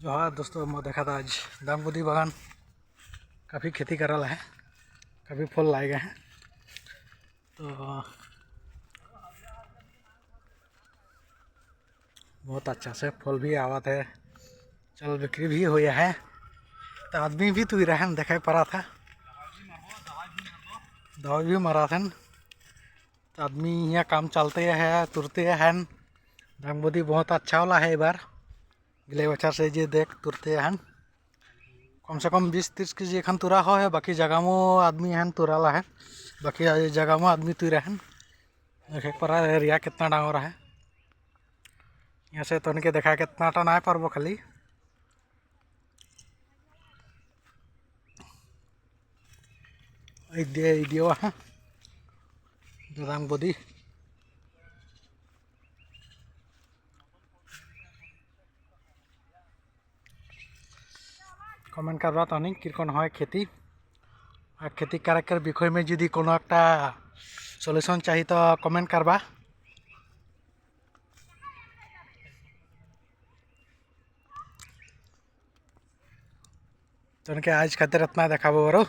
जो हाँ दोस्तों मैं देखा था आज दांगबुदी बागान काफ़ी खेती कर रहा है, काफ़ी फल लाए गए हैं। तो बहुत अच्छा से फल भी आवत है, चल बिक्री भी हुई है। तो आदमी भी तो रहन देखा पड़ा था, दवाई भी मरा था। तो आदमी यहाँ काम चलते है तुरते हैं। दांगबुदी बहुत अच्छा वाला है, बार गिले बच्चा से जे देख तुरते हैं। कम से कम 20-30 केजी एखन तुरा हो है, बाकी जगह में आदमी हैं तुराला है, बाकी जगह में आदमी तुरा हैं। देखे पड़ा एरिया कितना डांगोरा है। यहाँ से तो इनके देखा कितना टन आए पारबो खाली इडियो है दांगबुदी। कमेंट करवा तो नहीं किरकन है खेती और खेती करार विषय में यदि कोनो एक सल्यूशन चाहिए तो कमेंट करवा। तो इनके आज खातिर इतना देखा बरो।